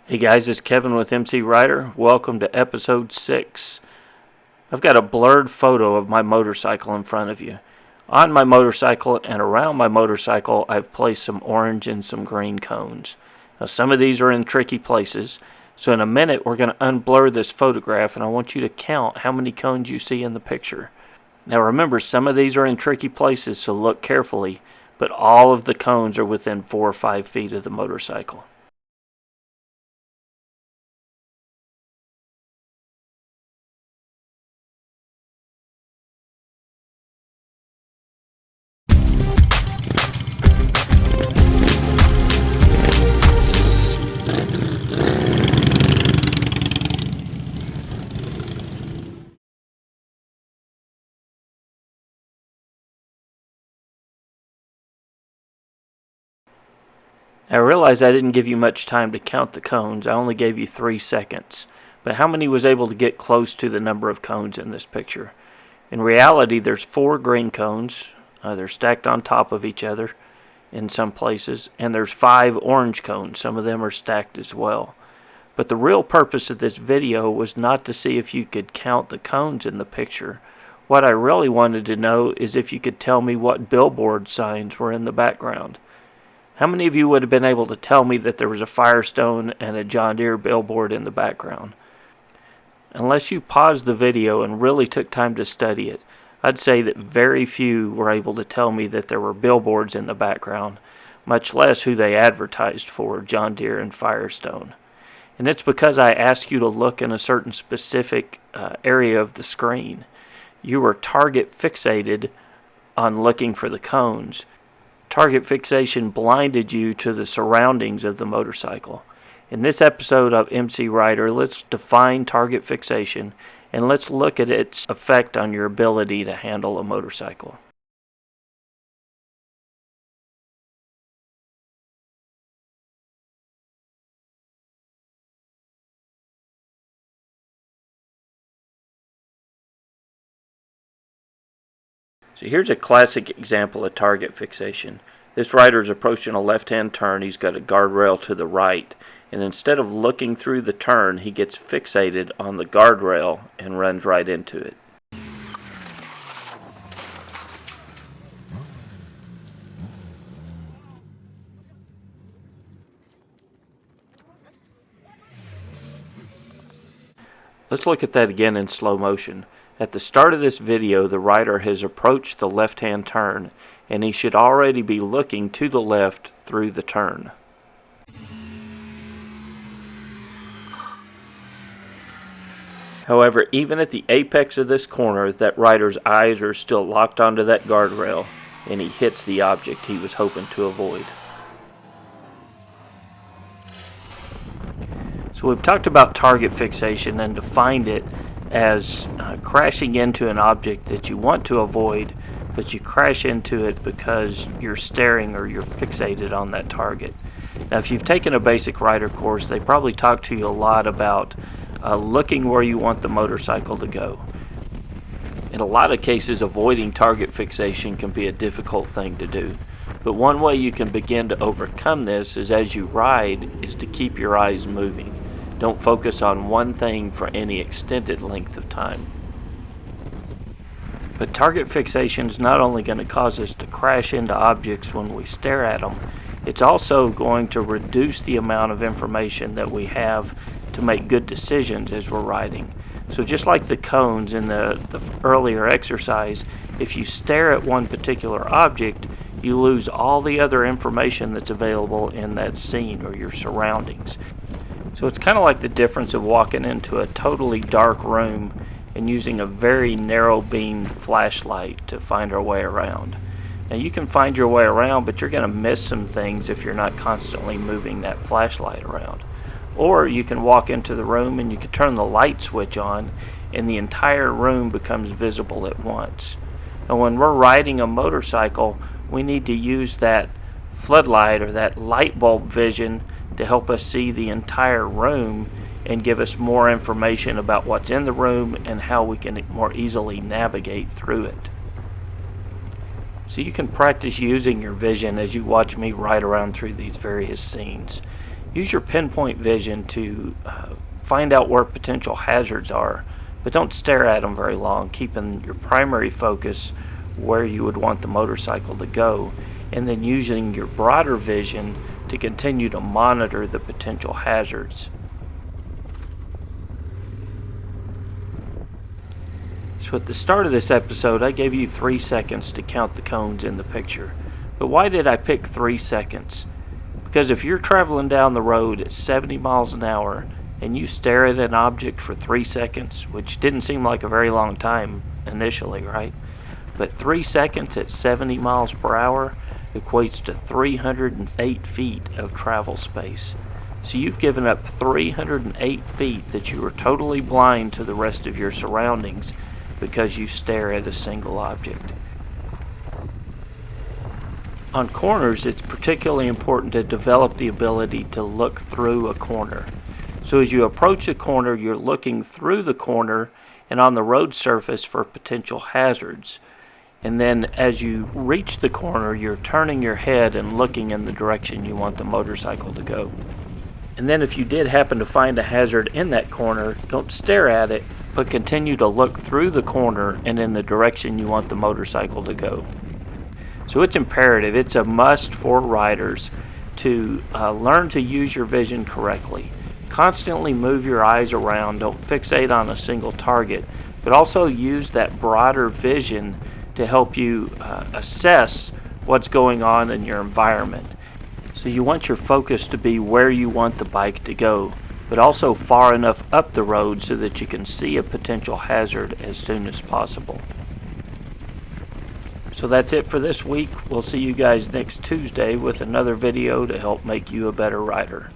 Hey guys, it's Kevin with MCrider. Welcome to episode 6. I've got a blurred photo of my motorcycle in front of you. On my motorcycle and around my motorcycle, I've placed some orange and some green cones. Now, some of these are in tricky places, so in a minute we're going to unblur this photograph and I want you to count how many cones you see in the picture. Now remember, some of these are in tricky places, so look carefully, but all of the cones are within 4 or 5 feet of the motorcycle. I realize I didn't give you much time to count the cones. I only gave you 3 seconds. But how many was able to get close to the number of cones in this picture? In reality, there's 4 green cones. They're stacked on top of each other in some places. And there's 5 orange cones. Some of them are stacked as well. But the real purpose of this video was not to see if you could count the cones in the picture. What I really wanted to know is if you could tell me what billboard signs were in the background. How many of you would have been able to tell me that there was a Firestone and a John Deere billboard in the background? Unless you paused the video and really took time to study it, I'd say that very few were able to tell me that there were billboards in the background, much less who they advertised for, John Deere and Firestone. And it's because I asked you to look in a certain specific area of the screen. You were target fixated on looking for the cones. Target fixation blinded you to the surroundings of the motorcycle. In this episode of MCrider, let's define target fixation and let's look at its effect on your ability to handle a motorcycle. So here's a classic example of target fixation. This rider is approaching a left-hand turn. He's got a guardrail to the right, and instead of looking through the turn, he gets fixated on the guardrail and runs right into it. Let's look at that again in slow motion. At the start of this video, the rider has approached the left-hand turn, and he should already be looking to the left through the turn. However, even at the apex of this corner, that rider's eyes are still locked onto that guardrail, and he hits the object he was hoping to avoid. So we've talked about target fixation and defined it as crashing into an object that you want to avoid, but you crash into it because you're staring or you're fixated on that target. Now, if you've taken a basic rider course, they probably talk to you a lot about looking where you want the motorcycle to go. In a lot of cases, avoiding target fixation can be a difficult thing to do. But one way you can begin to overcome this is as you ride is to keep your eyes moving. Don't focus on one thing for any extended length of time. But target fixation is not only going to cause us to crash into objects when we stare at them, it's also going to reduce the amount of information that we have to make good decisions as we're riding. So just like the cones in the earlier exercise, if you stare at one particular object, you lose all the other information that's available in that scene or your surroundings. So it's kind of like the difference of walking into a totally dark room and using a very narrow beam flashlight to find our way around. Now you can find your way around, but you're going to miss some things if you're not constantly moving that flashlight around. Or you can walk into the room and you can turn the light switch on and the entire room becomes visible at once. Now when we're riding a motorcycle, we need to use that floodlight or that light bulb vision to help us see the entire room and give us more information about what's in the room and how we can more easily navigate through it. So you can practice using your vision as you watch me ride around through these various scenes. Use your pinpoint vision to find out where potential hazards are, but don't stare at them very long, keeping your primary focus where you would want the motorcycle to go, and then using your broader vision to continue to monitor the potential hazards. So at the start of this episode, I gave you 3 seconds to count the cones in the picture. But why did I pick 3 seconds? Because if you're traveling down the road at 70 miles an hour and you stare at an object for 3 seconds, which didn't seem like a very long time initially, right? But 3 seconds at 70 miles per hour equates to 308 feet of travel space. So you've given up 308 feet that you are totally blind to the rest of your surroundings because you stare at a single object. On corners, it's particularly important to develop the ability to look through a corner. So as you approach a corner, you're looking through the corner and on the road surface for potential hazards. And then as you reach the corner, you're turning your head and looking in the direction you want the motorcycle to go. And then if you did happen to find a hazard in that corner, don't stare at it, but continue to look through the corner and in the direction you want the motorcycle to go. So it's imperative, it's a must for riders to learn to use your vision correctly. Constantly move your eyes around, don't fixate on a single target, but also use that broader vision to help you assess what's going on in your environment. So you want your focus to be where you want the bike to go, but also far enough up the road so that you can see a potential hazard as soon as possible. So that's it for this week. We'll see you guys next Tuesday with another video to help make you a better rider.